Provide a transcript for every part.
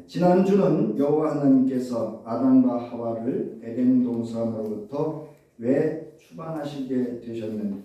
지난주는 여호와 하나님께서 아담과 하와를 에덴 동산으로부터 왜 추방하시게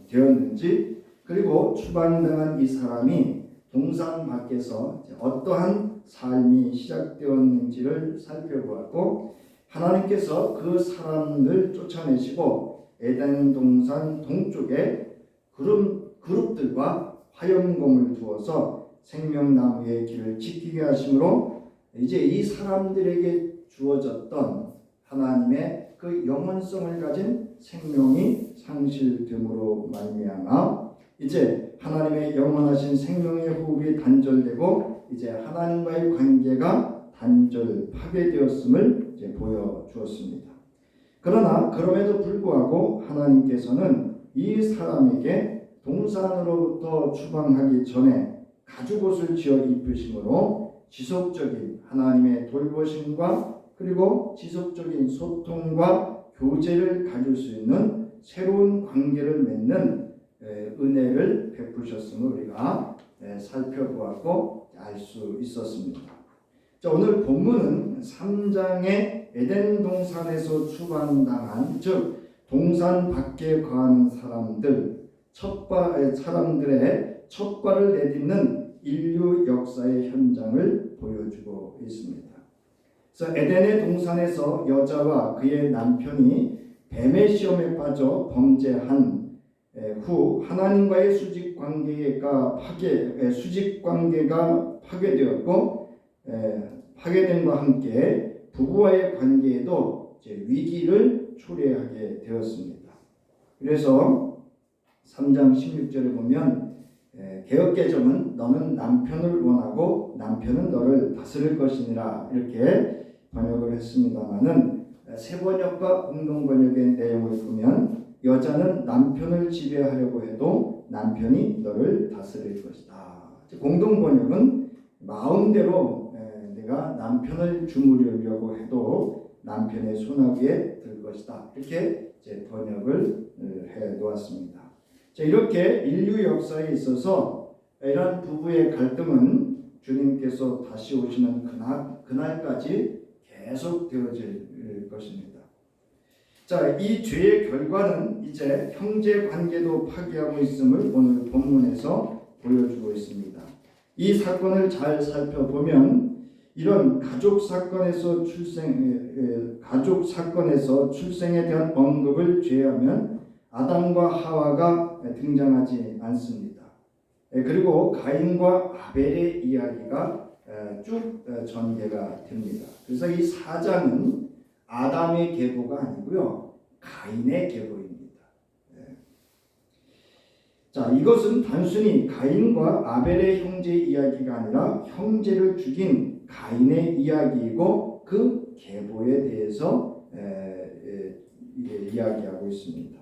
되었는지, 그리고 추방당한 이 사람이 동산 밖에서 어떠한 삶이 시작되었는지를 살펴보았고, 하나님께서 그 사람을 쫓아내시고 에덴 동산 동쪽에 그룹들과 화염검을 두어서 생명나무의 길을 지키게 하심으로 이제 이 사람들에게 주어졌던 하나님의 그 영원성을 가진 생명이 상실됨으로 말미암아 이제 하나님의 영원하신 생명의 호흡이 단절되고 이제 하나님과의 관계가 파괴되었음을 이제 보여주었습니다. 그러나 그럼에도 불구하고 하나님께서는 이 사람에게 동산으로부터 추방하기 전에 가죽옷을 지어 입히심으로 지속적인 하나님의 돌보심과 그리고 지속적인 소통과 교제를 가질 수 있는 새로운 관계를 맺는 은혜를 베푸셨음을 우리가 살펴보았고 알 수 있었습니다. 자, 오늘 본문은 3장의 에덴 동산에서 추방당한, 즉 동산 밖에 거하는 사람들의 첫발을 내딛는 인류 역사의 현장을 보여주고 있습니다. 그래서 에덴의 동산에서 여자와 그의 남편이 뱀의 시험에 빠져 범죄한 후 하나님과의 수직 관계가 파괴되었고, 파괴됨과 함께 부부와의 관계에도 이제 위기를 초래하게 되었습니다. 그래서 3장 16절에 보면 개역개정은 너는 남편을 원하고 남편은 너를 다스릴 것이니라 이렇게 번역을 했습니다마는 새번역과 공동번역의 내용을 보면 여자는 남편을 지배하려고 해도 남편이 너를 다스릴 것이다. 공동번역은 마음대로 내가 남편을 주무르려고 해도 남편의 손아귀에 들 것이다. 이렇게 이제 번역을 해 놓았습니다. 자, 이렇게 인류 역사에 있어서 이런 부부의 갈등은 주님께서 다시 오시는 그날까지 계속 되어질 것입니다. 자, 이 죄의 결과는 이제 형제 관계도 파괴하고 있음을 오늘 본문에서 보여주고 있습니다. 이 사건을 잘 살펴보면 이런 가족 사건에서 출생에 대한 언급을 제외하면 아담과 하와가 등장하지 않습니다. 그리고 가인과 아벨의 이야기가 쭉 전개가 됩니다. 그래서 이 4장은 아담의 계보가 아니고요, 가인의 계보입니다. 자, 이것은 단순히 가인과 아벨의 형제 이야기가 아니라 형제를 죽인 가인의 이야기이고 그 계보에 대해서 이야기하고 있습니다.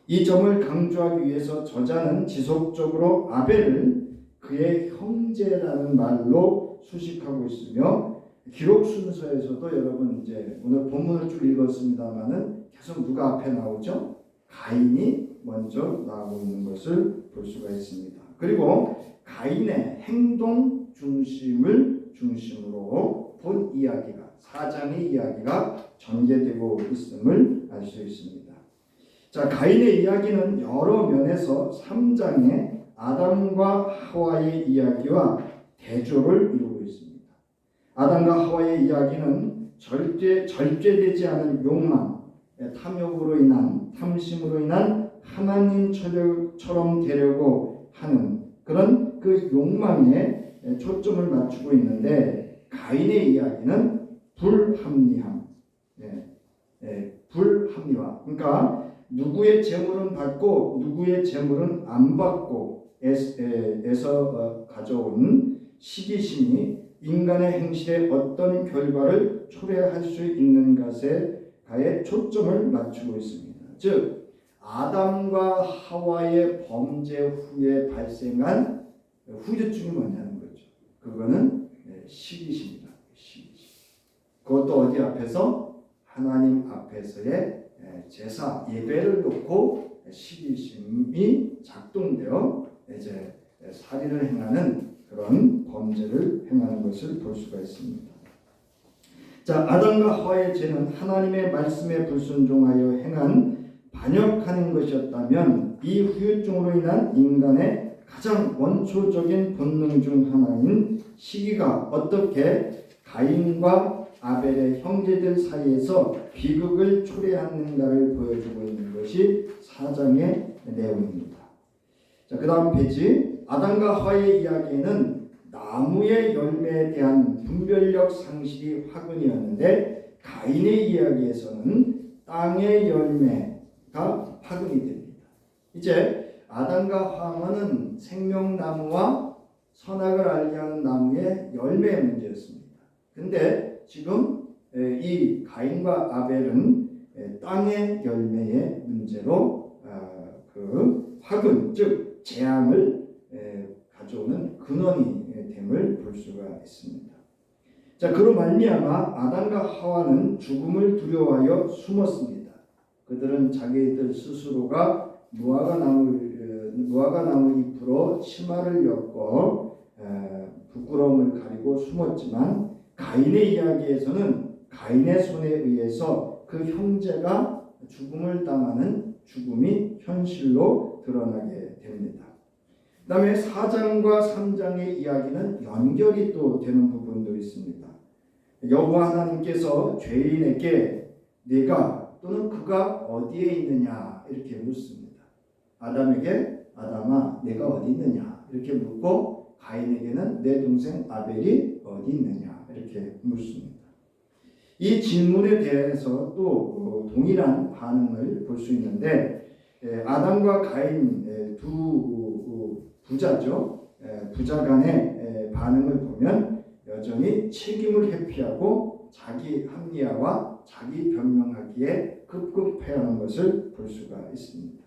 이 점을 강조하기 위해서 저자는 지속적으로 아벨을 그의 형제라는 말로 수식하고 있으며, 기록 순서에서도 여러분 이제 오늘 본문을 쭉 읽었습니다만은 계속 누가 앞에 나오죠? 가인이 먼저 나오고 있는 것을 볼 수가 있습니다. 그리고 가인의 행동 중심으로 본 이야기가 4장의 이야기가 전개되고 있음을 알 수 있습니다. 자, 가인의 이야기는 여러 면에서 3장의 아담과 하와의 이야기와 대조를 이루고 있습니다. 아담과 하와의 이야기는 절제되지 않은 욕망, 탐심으로 인한 하나님처럼 되려고 하는 그런 그 욕망에 초점을 맞추고 있는데, 가인의 이야기는 불합리화. 그러니까 누구의 재물은 받고 누구의 재물은 안 받고 에서 가져온 시기심이 인간의 행실에 어떤 결과를 초래할 수 있는 것에 초점을 맞추고 있습니다. 즉 아담과 하와의 범죄 후에 발생한 후유증이 뭐냐는 거죠. 그거는 시기심이다. 시기심. 그것도 어디 앞에서? 하나님 앞에서의 제사 예배를 놓고 시기심이 작동되어 이제 살인을 행하는 그런 범죄를 행하는 것을 볼 수가 있습니다. 자, 아담과 하와의 죄는 하나님의 말씀에 불순종하여 행한 반역하는 것이었다면 이 후유증으로 인한 인간의 가장 원초적인 본능 중 하나인 시기가 어떻게 가인과 아벨의 형제들 사이에서 비극을 초래하는가를 보여주고 있는 것이 4장의 내용입니다. 자, 그 다음 페이지. 아담과 하와의 이야기에는 나무의 열매에 대한 분별력 상실이 화근이었는데 가인의 이야기에서는 땅의 열매가 화근이 됩니다. 이제 아담과 하와는 생명나무와 선악을 알게 하는 나무의 열매의 문제였습니다. 근데 지금 이 가인과 아벨은 땅의 열매의 문제로 그 화근, 즉 재앙을 가져오는 근원이 됨을 볼 수가 있습니다. 자, 그로 말미암아 아담과 하와는 죽음을 두려워하여 숨었습니다. 그들은 자기들 스스로가 무화과나무 잎으로 치마를 엮어 부끄러움을 가리고 숨었지만 가인의 이야기에서는 가인의 손에 의해서 그 형제가 죽음을 당하는 죽음이 현실로 드러나게 됩니다. 그 다음에 4장과 3장의 이야기는 연결이 또 되는 부분도 있습니다. 여호와 하나님께서 죄인에게 네가 또는 그가 어디에 있느냐 이렇게 묻습니다. 아담에게 아담아 내가 어디 있느냐 이렇게 묻고 가인에게는 내 동생 아벨이 어디 있느냐 이렇게 묻습니다. 이 질문에 대해서 또 동일한 반응을 볼 수 있는데 아담과 가인 두 부자죠. 부자 간의 반응을 보면 여전히 책임을 회피하고 자기 합리화와 자기 변명하기에 급급해하는 것을 볼 수가 있습니다.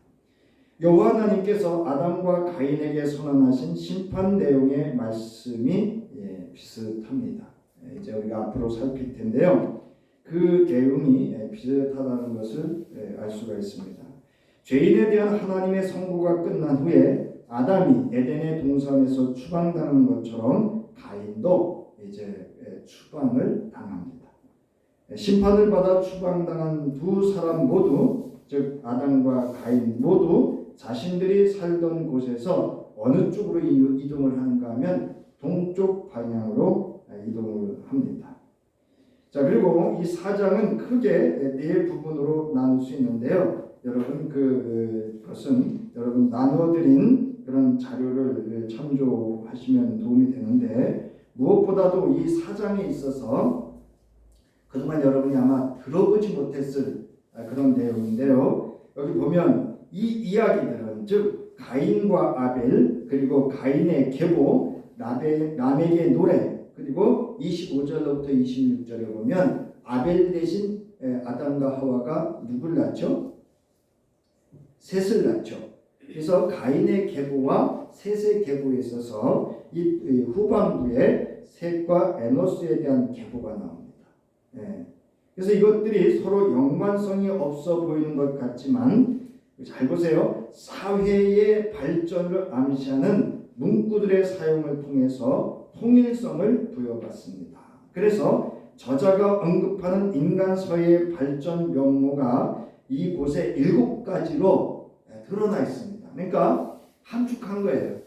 여호와 하나님께서 아담과 가인에게 선언하신 심판 내용의 말씀이 비슷합니다. 이제 우리가 앞으로 살필 텐데요. 그 내용이 비슷하다는 것을 알 수가 있습니다. 죄인에 대한 하나님의 선고가 끝난 후에 아담이 에덴의 동산에서 추방당한 것처럼 가인도 이제 추방을 당합니다. 심판을 받아 추방당한 두 사람 모두, 즉 아담과 가인 모두 자신들이 살던 곳에서 어느 쪽으로 이동을 하는가 하면 동쪽 방향으로 이동을 합니다. 자, 그리고 이 4장은 크게 네 부분으로 나눌 수 있는데요. 여러분 그것은 여러분 나눠드린 그런 자료를 참조하시면 도움이 되는데 무엇보다도 이 4장에 있어서 그동안 여러분이 아마 들어보지 못했을 그런 내용인데요. 여기 보면 이 이야기들은 즉 가인과 아벨 그리고 가인의 계보 라멕의 노래 그리고 25절로부터 26절에 보면 아벨 대신 아담과 하와가 누굴 낳죠? 셋을 낳죠. 그래서 가인의 계보와 셋의 계보에 있어서 이 후반부에 셋과 에노스에 대한 계보가 나옵니다. 그래서 이것들이 서로 연관성이 없어 보이는 것 같지만 잘 보세요. 사회의 발전을 암시하는 문구들의 사용을 통해서 통일성을 부여받습니다. 그래서 저자가 언급하는 인간 사회의 발전 면모가 이곳에 7가지로 드러나 있습니다. 그러니까 함축한 거예요.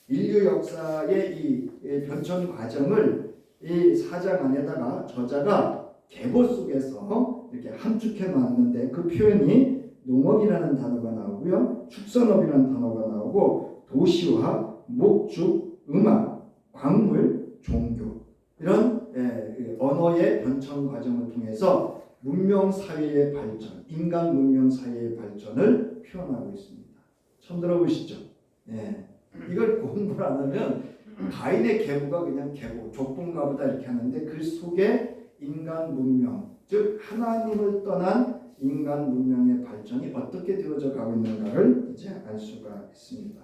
인류 역사의 이 변천 과정을 이 4장 안에다가 저자가 계보 속에서 이렇게 함축해 놨는데 그 표현이 농업이라는 단어가 나오고요. 축산업이라는 단어가 나오고 도시화, 목축, 음악, 광물, 종교 이런 언어의 변천 과정을 통해서 문명 사회의 발전, 인간 문명 사회의 발전을 표현하고 있습니다. 처음 들어보시죠? 이걸 공부를 안 하면 가인의 계보가 그냥 계보, 족본가보다 이렇게 하는데 그 속에 인간 문명, 즉 하나님을 떠난 인간 문명의 발전이 어떻게 되어져 가고 있는가를 이제 알 수가 있습니다.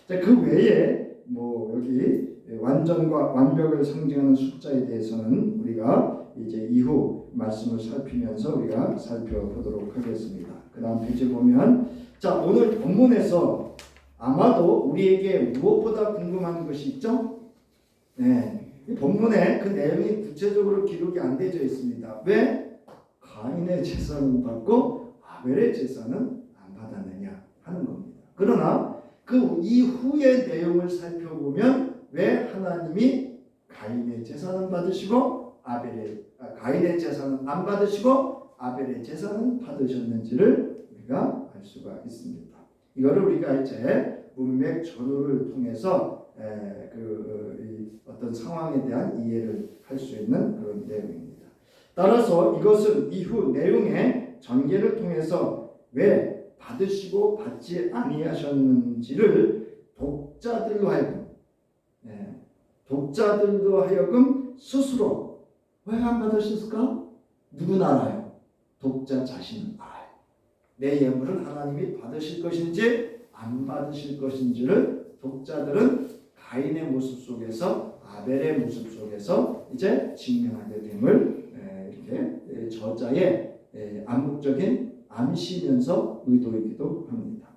자, 그 외에 여기 완전과 완벽을 상징하는 숫자에 대해서는 우리가 이제 이후 말씀을 살피면서 우리가 살펴보도록 하겠습니다. 그 다음 페이지 보면 자, 오늘 본문에서 아마도 우리에게 무엇보다 궁금한 것이 있죠? 이 본문에 그 내용이 구체적으로 기록이 안 되어 있습니다. 왜? 가인의 제사는 받고 아벨의 제사는 안 받았느냐 하는 겁니다. 그러나 그 이후의 내용을 살펴보면 왜 하나님이 가인의 제사는 받으시고 가인의 제사는 안 받으시고 아벨의 제사는 받으셨는지를 우리가 알 수가 있습니다. 이거를 우리가 이제 문맥 전후를 통해서 어떤 상황에 대한 이해를 할 수 있는 그런 내용입니다. 따라서 이것은 이후 내용의 전개를 통해서 왜 받으시고 받지 아니하셨는지를 독자들로 하여금 스스로 왜 안 받으셨을까? 누구는 알아요. 독자 자신은 알아요. 내 예물을 하나님이 받으실 것인지 안 받으실 것인지를 독자들은 가인의 모습 속에서 아벨의 모습 속에서 이제 직면하게 됨을 이렇게 저자의 암묵적인 암시면서 의도이기도 합니다.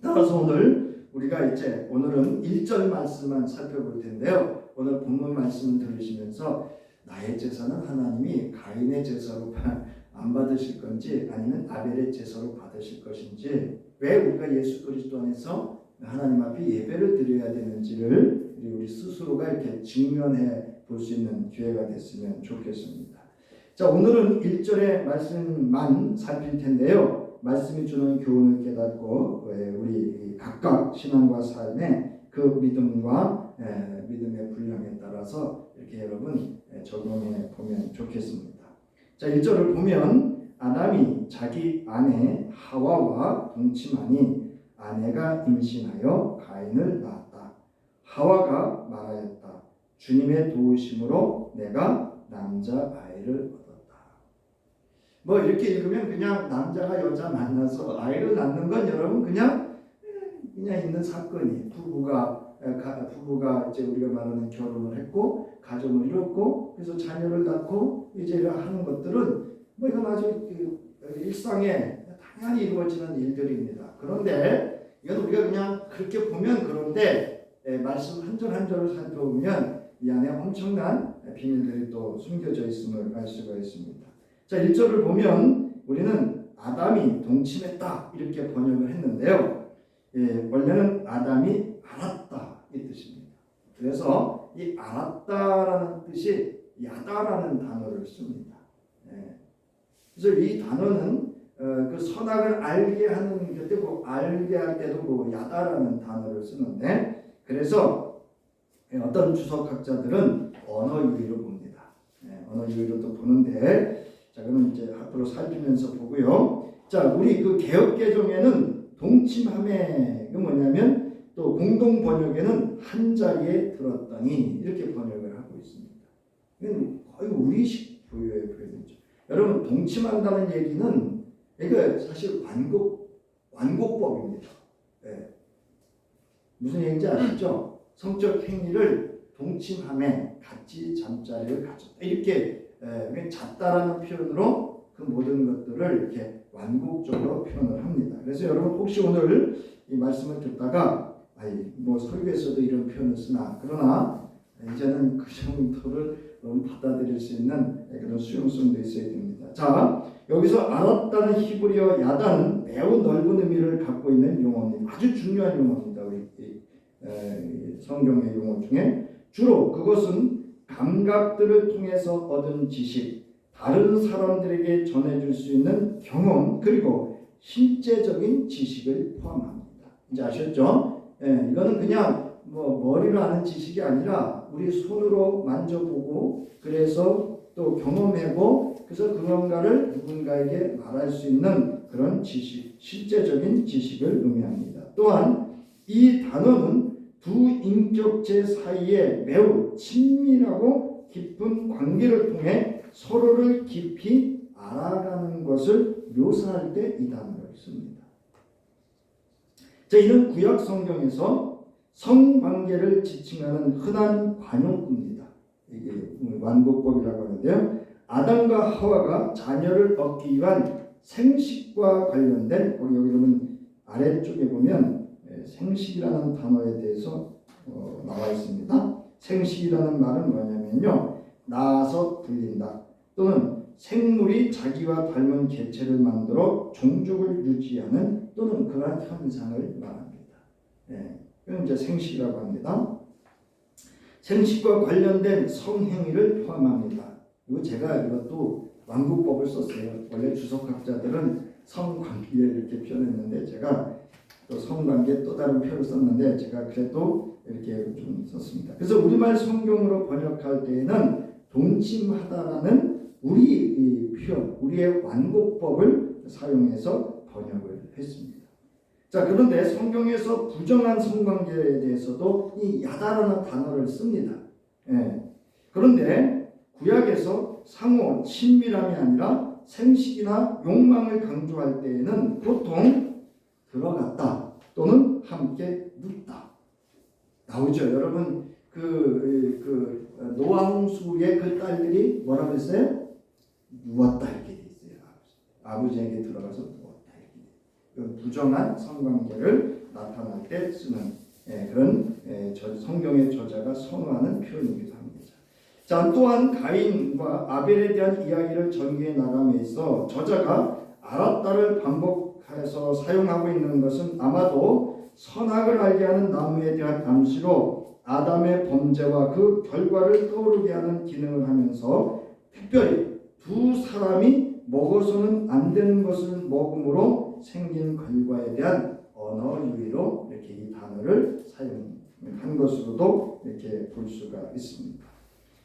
따라서 오늘은 1절 말씀만 살펴볼 텐데요. 오늘 본문 말씀을 들으시면서 나의 제사는 하나님이 가인의 제사로 안 받으실 건지 아니면 아벨의 제사로 받으실 것인지, 왜 우리가 예수 그리스도 안에서 하나님 앞에 예배를 드려야 되는지를 우리 스스로가 이렇게 직면해 볼 수 있는 기회가 됐으면 좋겠습니다. 자, 오늘은 1절의 말씀만 살필 텐데요. 말씀이 주는 교훈을 깨닫고 우리 각각 신앙과 삶의 그 믿음과 믿음의 분량에 따라서 이렇게 여러분 적용해 보면 좋겠습니다. 자, 1절을 보면 아담이 자기 아내 하와와 동침하니 아내가 임신하여 가인을 낳았다. 하와가 말하였다. 주님의 도우심으로 내가 남자 아이를 얻었다. 이렇게 읽으면 그냥 남자가 여자 만나서 아이를 낳는 건 여러분 그냥 있는 사건이, 부부가 이제 우리가 말하는 결혼을 했고 가정을 이뤘고 그래서 자녀를 낳고 이제 하는 것들은 이건 아주 일상에 당연히 이루어지는 일들입니다. 그런데 이건 우리가 그냥 그렇게 보면 그런데 말씀 한 절 한 절을 살펴보면 이 안에 엄청난 비밀들이 또 숨겨져 있음을 알 수가 있습니다. 자, 1절을 보면 우리는 아담이 동침했다 이렇게 번역을 했는데요. 원래는 아담이 알았다 이 뜻입니다. 그래서 이 알았다라는 뜻이 야다라는 단어를 씁니다. 그래서 이 단어는 그 선악을 알게 하는 곁에 알게 할 때도 야다라는 단어를 쓰는데, 그래서 어떤 주석학자들은 언어 유희로 봅니다. 언어 유희로 또 보는데, 자, 그러면 이제 앞으로 살피면서 보고요. 자, 우리 그 개역개정에는 동침함에 그 뭐냐면 또 공동 번역에는 한 자리에 들었더니 이렇게 번역을 하고 있습니다. 이건 거의 우리식 부여의 표현이죠. 여러분, 동침한다는 얘기는 이거 사실 완곡법입니다. 무슨 얘기인지 아시죠? 성적 행위를 동침함에 같이 잠자리를 가졌다. 이렇게 잤다라는 표현으로 그 모든 것들을 이렇게 완곡적으로 표현을 합니다. 그래서 여러분 혹시 오늘 이 말씀을 듣다가 설교에서도 이런 표현을 쓰나, 그러나 이제는 그 정도를 받아들일 수 있는 그런 수용성도 있어야 됩니다. 자, 여기서 알았다는 히브리어 야다는 매우 넓은 의미를 갖고 있는 용어입니다. 아주 중요한 용어입니다. 우리 성경의 용어 중에 주로 그것은 감각들을 통해서 얻은 지식, 다른 사람들에게 전해줄 수 있는 경험, 그리고 실제적인 지식을 포함합니다. 이제 아셨죠? 이거는 그냥 머리로 아는 지식이 아니라 우리 손으로 만져보고 그래서 또 경험해보고 그래서 그런가를 누군가에게 말할 수 있는 그런 지식, 실제적인 지식을 의미합니다. 또한 이 단어는 두 인격체 사이에 매우 친밀하고 깊은 관계를 통해 서로를 깊이 알아가는 것을 묘사할 때 이 단어를 씁니다. 자, 이는 구약 성경에서 성관계를 지칭하는 흔한 관용구입니다. 이게 완곡법이라고 하는데요. 아담과 하와가 자녀를 얻기 위한 생식과 관련된, 여기 보면 아래쪽에 보면 생식이라는 단어에 대해서 나와 있습니다. 생식이라는 말은 뭐냐면요, 낳아서 불린다 또는 생물이 자기와 닮은 개체를 만들어 종족을 유지하는 또는 그러한 현상을 말합니다. 예, 이건 이제 생식이라고 합니다. 생식과 관련된 성행위를 포함합니다. 그리고 제가 이것도 완구법을 썼어요. 원래 주석학자들은 성관계 이렇게 표현했는데 제가 또 성관계 또 다른 표현을 썼는데 제가 그래도 이렇게 좀 썼습니다. 그래서 우리말 성경으로 번역할 때에는 동침하다라는 우리 이 표현, 우리의 완곡법을 사용해서 번역을 했습니다. 자, 그런데 성경에서 부정한 성관계에 대해서도 이 야다라는 단어를 씁니다. 예. 그런데 구약에서 상호 친밀함이 아니라 생식이나 욕망을 강조할 때에는 보통 들어갔다 또는 함께 눕다 나오죠. 여러분 그 노아홍수의 그 딸들이 뭐라고 했어요? 누웠다 이렇게 돼 있어요. 아버지에게 들어가서 누웠다 이렇게. 부정한 성관계를 나타날 때 쓰는 그런 성경의 저자가 선호하는 표현이기도 합니다. 자, 또한 가인과 아벨에 대한 이야기를 전개해 나감에 있어 저자가 알았다를 반복해서 사용하고 있는 것은 아마도 선악을 알게 하는 나무에 대한 암시로 아담의 범죄와 그 결과를 떠오르게 하는 기능을 하면서 특별히 두 사람이 먹어서는 안 되는 것을 먹음으로 생긴 결과에 대한 언어 유희로 이렇게 이 단어를 사용한 것으로도 이렇게 볼 수가 있습니다.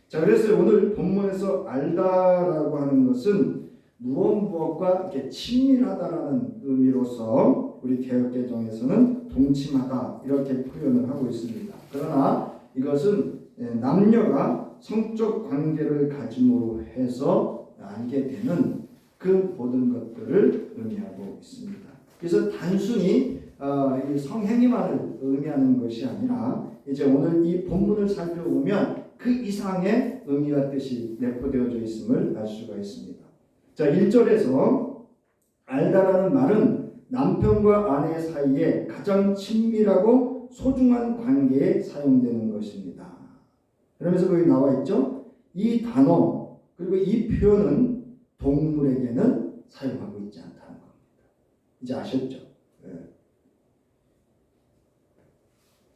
자, 그래서 오늘 본문에서 알다라고 하는 것은 무엇과 이렇게 친밀하다라는 의미로서 우리 개역개정에서는 동침하다 이렇게 표현을 하고 있습니다. 그러나 이것은 남녀가 성적 관계를 가짐으로 해서 알게 되는 그 모든 것들을 의미하고 있습니다. 그래서 단순히 이 성행위만을 의미하는 것이 아니라 이제 오늘 이 본문을 살펴보면 그 이상의 의미와 뜻이 내포되어져 있음을 알 수가 있습니다. 자, 1절에서 알다라는 말은 남편과 아내 사이에 가장 친밀하고 소중한 관계에 사용되는 것입니다. 그러면서 거기 나와 있죠. 이 단어 그리고 이 표현은 동물에게는 사용하고 있지 않다는 겁니다. 이제 아셨죠? 네.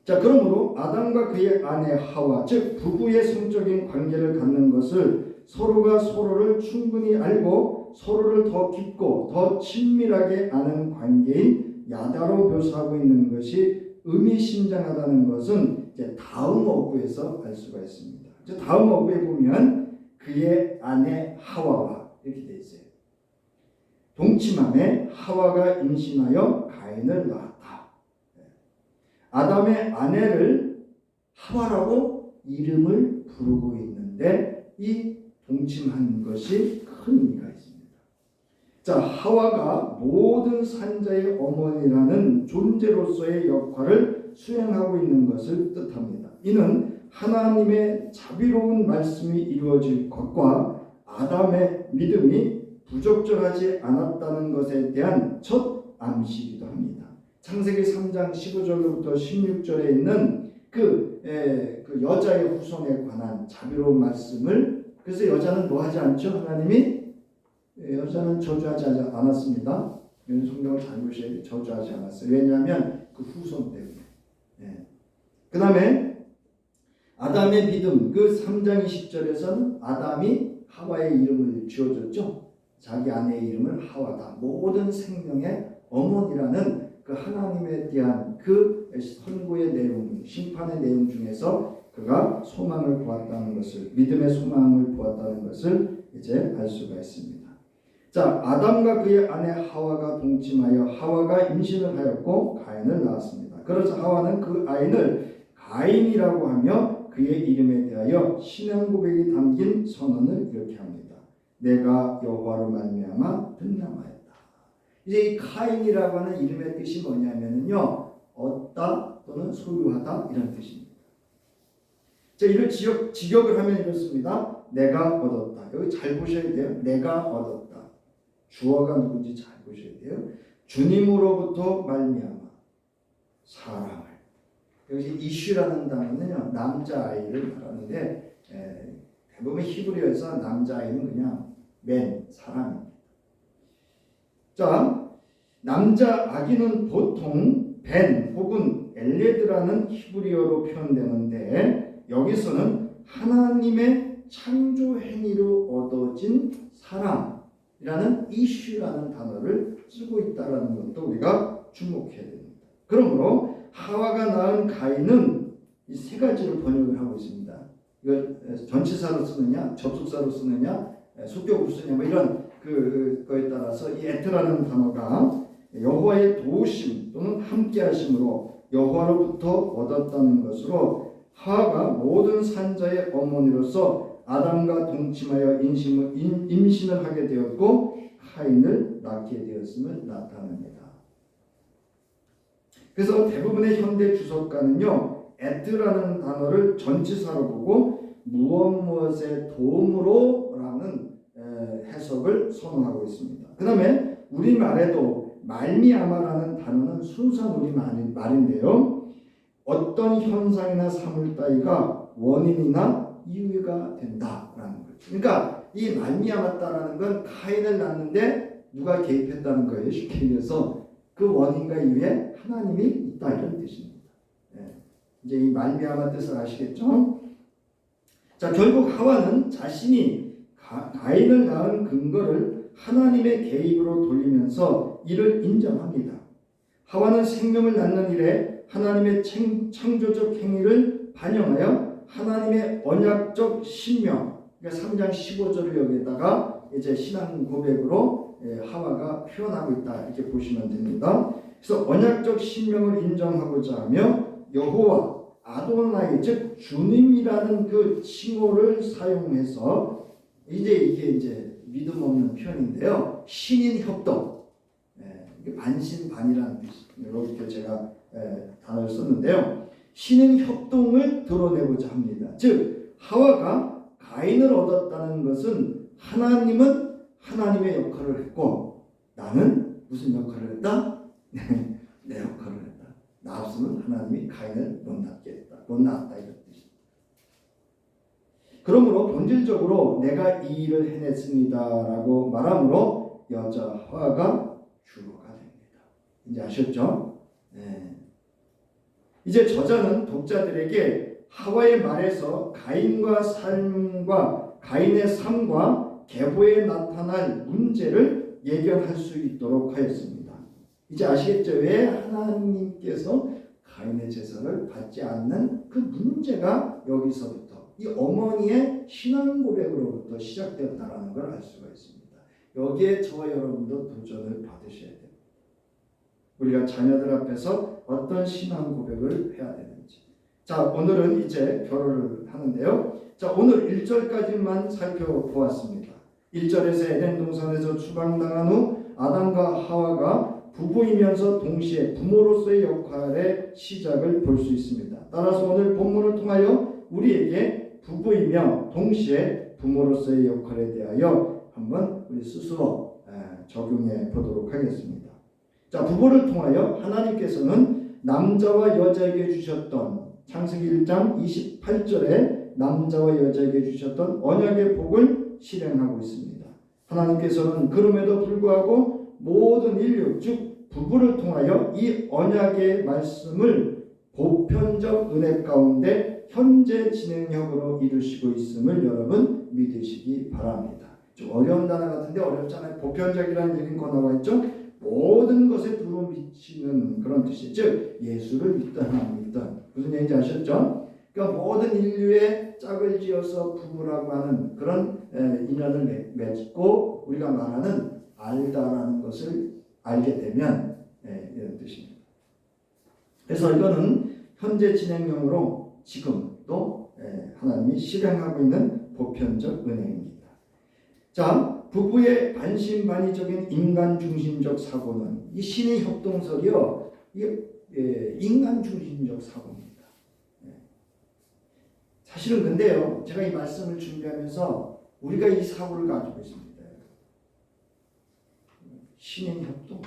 자, 그러므로 아담과 그의 아내 하와 즉 부부의 성적인 관계를 갖는 것을 서로가 서로를 충분히 알고 서로를 더 깊고 더 친밀하게 아는 관계인 야다로 묘사하고 있는 것이 의미심장하다는 것은 이제 다음 어구에서 알 수가 있습니다. 이제 다음 어구에 보면 그의 아내 하와와 이렇게 돼 있어요. 동침함에 하와가 임신하여 가인을 낳았다. 아담의 아내를 하와라고 이름을 부르고 있는데 이 동침한 것이 큰 의미가 있습니다. 자, 하와가 모든 산자의 어머니라는 존재로서의 역할을 수행하고 있는 것을 뜻합니다. 이는 하나님의 자비로운 말씀이 이루어질 것과 아담의 믿음이 부적절하지 않았다는 것에 대한 첫 암시이기도 합니다. 창세기 3장 15절로부터 16절에 있는 그 여자의 후손에 관한 자비로운 말씀을 그래서 여자는 뭐 하지 않죠? 하나님이 여자는 저주하지 않았습니다. 성경을 잘 보셔야 저주하지 않았어요. 왜냐하면 그 후손 때문에. 그 다음에 아담의 믿음 그 3장 20절에서는 아담이 하와의 이름을 지어줬죠. 자기 아내의 이름을 하와다. 모든 생명의 어머니라는 그 하나님에 대한 그 선고의 내용, 심판의 내용 중에서 그가 소망을 보았다는 것을, 믿음의 소망을 보았다는 것을 이제 알 수가 있습니다. 자, 아담과 그의 아내 하와가 동침하여 하와가 임신을 하였고 가인을 낳았습니다. 그래서 하와는 그 아이를 가인이라고 하며 그의 이름에 대하여 신앙 고백이 담긴 선언을 이렇게 합니다. 내가 여호와로 말미암아 등남하였다. 이제 이 카인이라고 하는 이름의 뜻이 뭐냐면요, 얻다 또는 소유하다 이런 뜻입니다. 자, 이를 직역을 하면 이렇습니다. 내가 얻었다. 여기 잘 보셔야 돼요. 내가 얻었다. 주어가 누군지 잘 보셔야 돼요. 주님으로부터 말미암아 사랑을. 여기 이슈라는 단어는요 남자아이를 말하는데 대부분 히브리어에서 남자아이는 그냥 맨 사람입니다. 자, 남자 아기는 보통 벤 혹은 엘레드라는 히브리어로 표현되는데 여기서는 하나님의 창조 행위로 얻어진 사람이라는 이슈라는 단어를 쓰고 있다는 것도 우리가 주목해야 됩니다. 그러므로 하와가 낳은 가인은 이 세 가지로 번역을 하고 있습니다. 이걸 전치사로 쓰느냐, 접속사로 쓰느냐, 속격으로 쓰느냐 뭐 이런 그거에 따라서 이 에트라는 단어가 여호와의 도우심 또는 함께하심으로 여호와로부터 얻었다는 것으로 하와가 모든 산자의 어머니로서 아담과 동침하여 임신을 하게 되었고 카인을 낳게 되었음을 나타냅니다. 그래서 대부분의 현대 주석가는요 에트라는 단어를 전치사로 보고 무엇의 도움으로라는 해석을 선호하고 있습니다. 그 다음에 우리말에도 말미암아라는 단어는 순수한 우리말인데요. 어떤 현상이나 사물 따위가 원인이나 이유가 된다라는 거죠. 그러니까 이 말미암았다라는 건 카인을 낳는데 누가 개입했다는 거예요. 쉽게 얘기해서 그 원인과 이유에 하나님이 있다 이런 뜻입니다. 이제 이 말미암아 뜻을 아시겠죠? 자, 결국 하와는 자신이 가인을 낳은 근거를 하나님의 개입으로 돌리면서 이를 인정합니다. 하와는 생명을 낳는 일에 하나님의 창조적 행위를 반영하여 하나님의 언약적 신명, 그러니까 3장 15절을 여기다가 이제 신앙 고백으로 하와가 표현하고 있다 이렇게 보시면 됩니다. 그래서 언약적 신명을 인정하고자 하며 여호와 아도나이 즉 주님이라는 그 칭호를 사용해서 이게 이제 믿음 없는 표현인데요. 신인 협동, 이게 반신반이라는 뜻 이렇게 제가 단어를 썼는데요. 신인 협동을 드러내고자 합니다. 즉 하와가 가인을 얻었다는 것은 하나님은 하나님의 역할을 했고 나는 무슨 역할을 했다? 내 역할을 했다. 나 없으면 하나님이 가인을 못 낳았다 이런 뜻입니다. 그러므로 본질적으로 내가 이 일을 해냈습니다라고 말함으로 여자 하와가 주어가 됩니다. 이제 아셨죠? 이제 저자는 독자들에게 하와의 말에서 가인과 삶과 가인의 삶과 계보에 나타날 문제를 예견할 수 있도록 하였습니다. 이제 아시겠죠? 왜 하나님께서 가인의 제사를 받지 않는 그 문제가 여기서부터 이 어머니의 신앙 고백으로부터 시작되었다는 걸 알 수가 있습니다. 여기에 저와 여러분도 도전을 받으셔야 됩니다. 우리가 자녀들 앞에서 어떤 신앙 고백을 해야 되는지. 자, 오늘은 이제 결혼을 하는데요. 자, 오늘 1절까지만 살펴보았습니다. 1절에서 에덴 동산에서 추방당한 후 아담과 하와가 부부이면서 동시에 부모로서의 역할의 시작을 볼 수 있습니다. 따라서 오늘 본문을 통하여 우리에게 부부이며 동시에 부모로서의 역할에 대하여 한번 우리 스스로 적용해 보도록 하겠습니다. 자, 부부를 통하여 하나님께서는 남자와 여자에게 주셨던 창세기 1장 28절에 남자와 여자에게 주셨던 언약의 복을 실행하고 있습니다. 하나님께서는 그럼에도 불구하고 모든 인류 즉 부부를 통하여 이 언약의 말씀을 보편적 은혜 가운데 현재 진행형으로 이루시고 있음을 여러분 믿으시기 바랍니다. 좀 어려운 단어 같은데 어렵잖아요. 보편적이라는 얘기는 거 나와 있죠. 모든 것에 두루 미치는 그런 뜻이죠. 즉 예수를 믿든 안 믿든 무슨 얘기인지 아셨죠? 그러니까 모든 인류의 짝을 지어서 부부라고 하는 그런 인연을 맺고 우리가 말하는 알다라는 것을 알게 되면 이런 뜻입니다. 그래서 이거는 현재 진행형으로 지금도 하나님이 실행하고 있는 보편적 은혜입니다. 자, 부부의 반신반의적인 인간 중심적 사고는 이 신의 협동설이요, 이게 인간 중심적 사고입니다. 사실은 근데요, 제가 이 말씀을 준비하면서 우리가 이 사고를 가지고 있습니다. 신의 협동.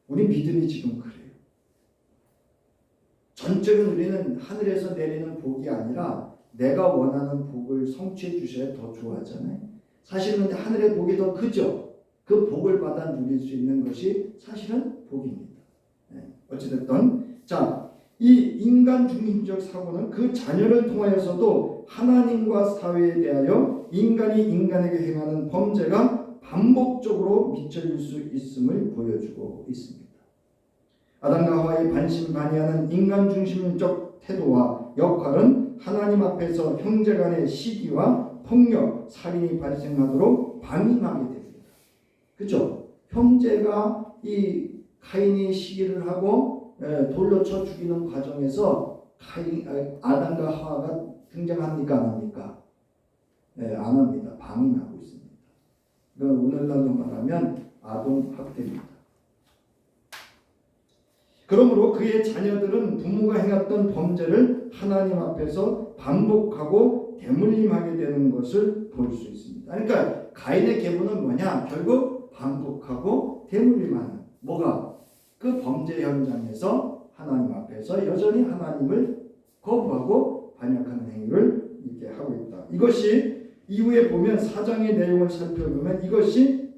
우리 믿음이 지금 그래요. 전적인 우리는 하늘에서 내리는 복이 아니라 내가 원하는 복을 성취해 주셔야 더 좋아하잖아요. 사실은 근데 하늘의 복이 더 크죠. 그 복을 받아 누릴 수 있는 것이 사실은 복입니다. 어찌됐든 자, 이 인간 중심적 사고는 그 자녀를 통하여서도 하나님과 사회에 대하여 인간이 인간에게 행하는 범죄가 반복적으로 미쳐질 수 있음을 보여주고 있습니다. 아담과 하와의 반신반의하는 인간 중심적 태도와 역할은 하나님 앞에서 형제 간의 시기와 폭력, 살인이 발생하도록 방임하게 됩니다. 그렇죠? 형제가 이 카인이 시기를 하고 돌로 쳐 죽이는 과정에서 아담과 하와가 등장합니까? 안 합니까? 안 합니다. 방임하고 있습니다. 이건 오늘날로 말하면 아동학대입니다. 그러므로 그의 자녀들은 부모가 행했던 범죄를 하나님 앞에서 반복하고 대물림하게 되는 것을 볼 수 있습니다. 그러니까 가인의 계보는 뭐냐? 결국 반복하고 대물림하는 뭐가? 그 범죄 현장에서 하나님 앞에서 여전히 하나님을 거부하고 반역하는 행위를 이렇게 하고 있다. 이것이 이후에 보면 사장의 내용을 살펴보면 이것이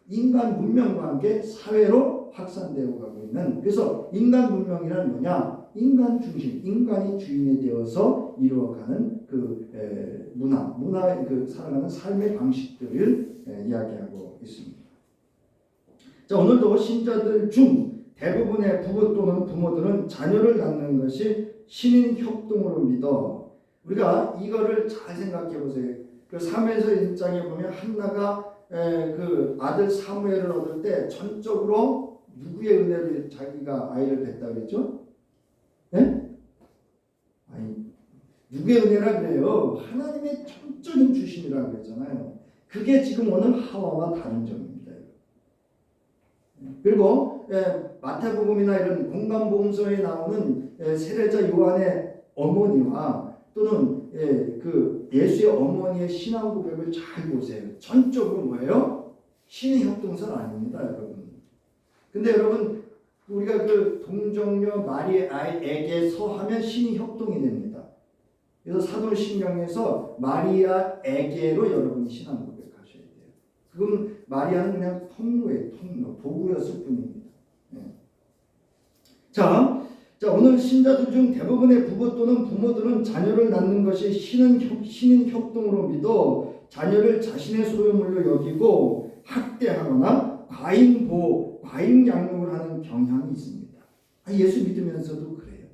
인간 문명과 함께 사회로 확산되어 가고 있는, 그래서 인간 문명이란 뭐냐? 인간 중심, 인간이 주인이 되어서 이루어가는 그 문화의 그 살아가는 삶의 방식들을 이야기하고 있습니다. 자, 오늘도 신자들 중 대부분의 부부 또는 부모들은 자녀를 낳는 것이 신인 협동으로 믿어. 우리가 이거를 잘 생각해 보세요. 그 3에서 1장에 보면 한나가 그 아들 사무엘을 얻을 때 전적으로 누구의 은혜로 자기가 아이를 낳았다 그랬죠? 네? 아니, 누구의 은혜라 그래요? 하나님의 전적인 주심이라고 그랬잖아요. 그게 지금 오는 하와와 다른 점입니다. 그리고 마태복음이나 이런 공간복음서에 나오는 세례자 요한의 어머니와 또는 그 예수의 어머니의 신앙 고백을 잘 보세요. 전적으로 뭐예요? 신의 협동선 아닙니다, 여러분. 근데 여러분, 우리가 그 동정녀 마리아에게서 하면 신의 협동이 됩니다. 그래서 사도신경에서 마리아에게로 여러분이 신앙 고백하셔야 돼요. 그건 마리아는 그냥 통로예요, 통로, 도구였을 뿐입니다. 자, 오늘 신자들 중 대부분의 부부 또는 부모들은 자녀를 낳는 것이 신인 협동으로 믿어 자녀를 자신의 소유물로 여기고 학대하거나 과잉 보호, 과잉 양육을 하는 경향이 있습니다. 예수 믿으면서도 그래요.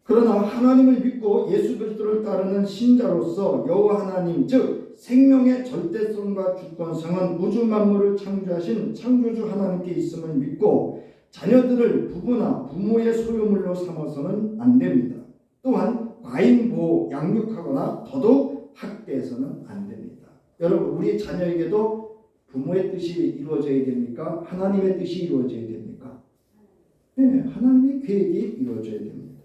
그러나 하나님을 믿고 예수 그리스도를 따르는 신자로서 여호와 하나님, 즉 생명의 절대성과 주권성은 우주 만물을 창조하신 창조주 하나님께 있음을 믿고 자녀들을 부부나 부모의 소유물로 삼아서는 안 됩니다. 또한 과잉 보호, 양육하거나 더더욱 학대해서는 안 됩니다. 여러분, 우리 자녀에게도 부모의 뜻이 이루어져야 됩니까? 하나님의 뜻이 이루어져야 됩니까? 네, 하나님의 계획이 이루어져야 됩니다.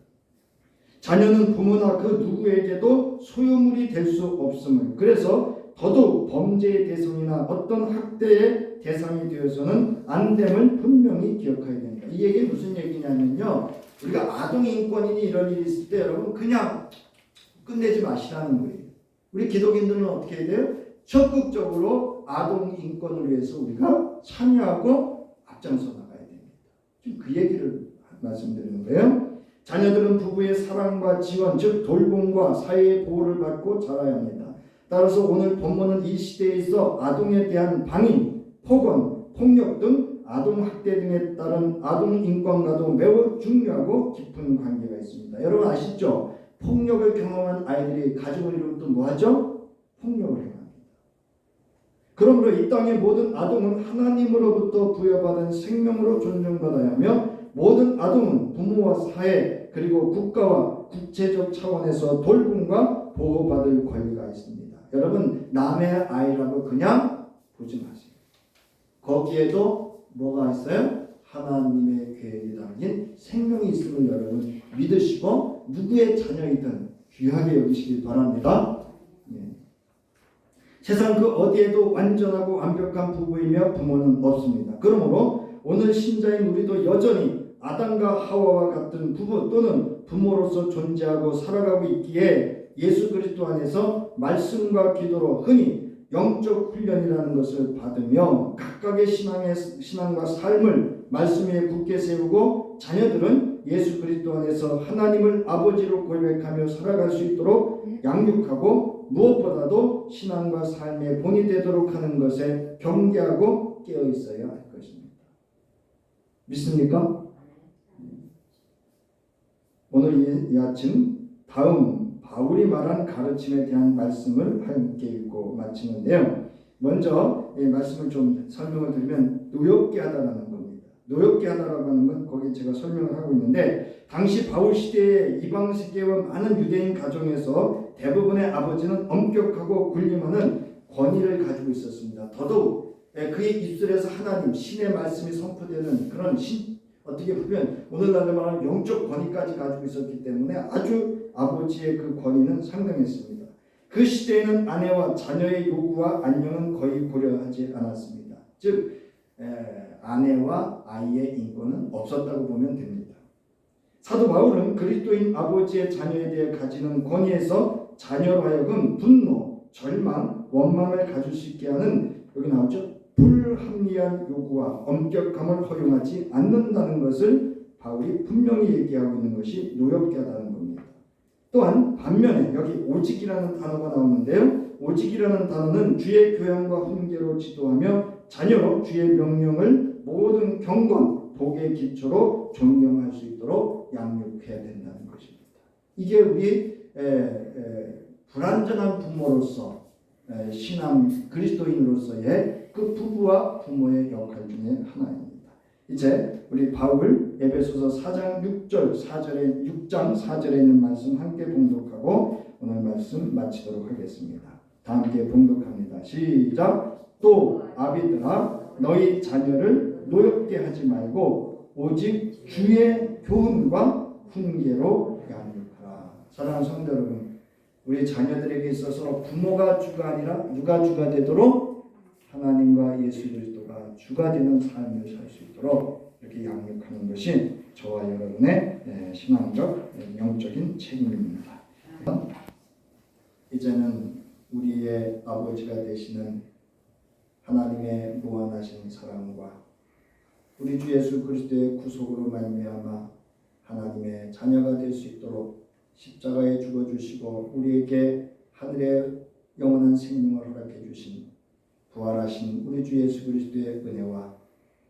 자녀는 부모나 그 누구에게도 소유물이 될 수 없음을, 그래서 더더욱 범죄의 대상이나 어떤 학대의 대상이 되어서는 안 됨을 분명히 기억해야 됩니다. 이 얘기 무슨 얘기냐면요, 우리가 아동 인권이니 이런 일이 있을 때 여러분 그냥 끝내지 마시라는 거예요. 우리 기독인들은 어떻게 해야 돼요? 적극적으로 아동 인권을 위해서 우리가 참여하고 앞장서 나가야 됩니다. 지금 그 얘기를 말씀드리는 거예요. 자녀들은 부부의 사랑과 지원, 즉 돌봄과 사회의 보호를 받고 자라야 합니다. 따라서 오늘 본문은 이 시대에 있어 아동에 대한 방임, 폭언, 폭력 등 아동학대 등에 따른 아동인권과도 매우 중요하고 깊은 관계가 있습니다. 여러분 아시죠? 폭력을 경험한 아이들이 가족을 이루면 또 뭐하죠? 폭력을 행합니다. 그러므로 이 땅의 모든 아동은 하나님으로부터 부여받은 생명으로 존중받아야 하며 모든 아동은 부모와 사회 그리고 국가와 국제적 차원에서 돌봄과 보호받을 권리가 있습니다. 여러분 남의 아이라고 그냥 보지 마세요. 거기에도 뭐가 있어요? 하나님의 계획이 담긴 생명이 있음을 여러분 믿으시고 누구의 자녀이든 귀하게 여기시길 바랍니다. 세상 그 어디에도 완전하고 완벽한 부부이며 부모는 없습니다. 그러므로 오늘 신자인 우리도 여전히 아담과 하와와 같은 부부 또는 부모로서 존재하고 살아가고 있기에 예수 그리스도 안에서 말씀과 기도로 흔히 영적 훈련이라는 것을 받으며 각각의 신앙과 삶을 말씀 위에 굳게 세우고 자녀들은 예수 그리스도 안에서 하나님을 아버지로 고백하며 살아갈 수 있도록 양육하고 무엇보다도 신앙과 삶의 본이 되도록 하는 것에 경계하고 깨어 있어야 할 것입니다. 믿습니까? 오늘 이 아침 다음 바울이 말한 가르침에 대한 말씀을 함께 읽고 마치는데요. 먼저 이 말씀을 좀 설명을 드리면 노엽게 하다라는 겁니다. 노엽게 하다라고 하는 건 거기 제가 설명을 하고 있는데 당시 바울 시대의 이방 세계와 많은 유대인 가정에서 대부분의 아버지는 엄격하고 군림하는 권위를 가지고 있었습니다. 더더욱 그의 입술에서 하나님 신의 말씀이 선포되는 그런 어떻게 보면 오늘날로 말하면 영적 권위까지 가지고 있었기 때문에 아주 아버지의 그 권위는 상당했습니다. 그 시대에는 아내와 자녀의 요구와 안녕은 거의 고려하지 않았습니다. 즉 아내와 아이의 인권은 없었다고 보면 됩니다. 사도 바울은 그리스도인 아버지의 자녀에 대해 가지는 권위에서 자녀로 하여금 분노, 절망, 원망을 가질 수 있게 하는 여기 나오죠. 불합리한 요구와 엄격함을 허용하지 않는다는 것을 바울이 분명히 얘기하고 있는 것이 노엽게 하다는 겁니다. 또한 반면에 여기 오직이라는 단어가 나오는데요. 오직이라는 단어는 주의 교양과 훈계로 지도하며 자녀로 주의 명령을 모든 경건, 복의 기초로 존경할 수 있도록 양육해야 된다는 것입니다. 이게 우리 불완전한 부모로서 신앙 그리스도인으로서의 그 부부와 부모의 역할 중에 하나입니다. 이제 우리 바울 에베소서 4장 6장 4절에 있는 말씀 함께 봉독하고 오늘 말씀 마치도록 하겠습니다. 다 함께 봉독합니다. 시작. 또 아비들아 너희 자녀를 노엽게 하지 말고 오직 주의 교훈과 훈계로 양육하라. 사랑하는 성도 여러분, 우리 자녀들에게 있어서 부모가 주가 아니라 누가 주가 되도록 하나님과 예수 그리스도가 주가 되는 삶을 살 수 있도록 이렇게 양육하는 것이 저와 여러분의 신앙적 영적인 책임입니다. 이제는 우리의 아버지가 되시는 하나님의 무한하신 사랑과 우리 주 예수 그리스도의 구속으로 말미암아 하나님의 자녀가 될 수 있도록 십자가에 죽어주시고 우리에게 하늘의 영원한 생명을 허락해 주신 부활하신 우리 주 예수 그리스도의 은혜와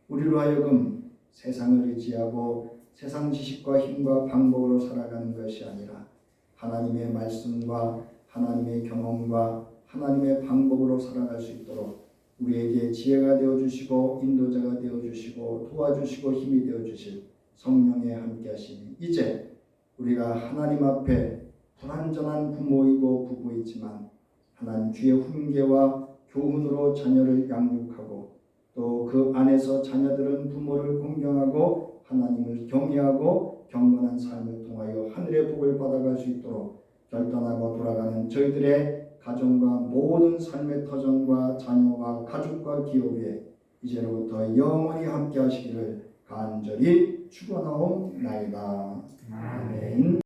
우리로 하여금 세상을 의지하고 세상 지식과 힘과 방법으로 살아가는 것이 아니라 하나님의 말씀과 하나님의 경험과 하나님의 방법으로 살아갈 수 있도록 우리에게 지혜가 되어주시고 인도자가 되어주시고 도와주시고 힘이 되어주실 성령의 함께하심이 이제 우리가 하나님 앞에 불완전한 부모이고 부부이지만 하나님 주의 훈계와 교훈으로 자녀를 양육하고 또 그 안에서 자녀들은 부모를 공경하고 하나님을 경외하고 경건한 삶을 통하여 하늘의 복을 받아갈 수 있도록 결단하고 돌아가는 저희들의 가정과 모든 삶의 터전과 자녀와 가족과 기업 위에 이제로부터 영원히 함께 하시기를 간절히 축원하옵나이다. 아멘.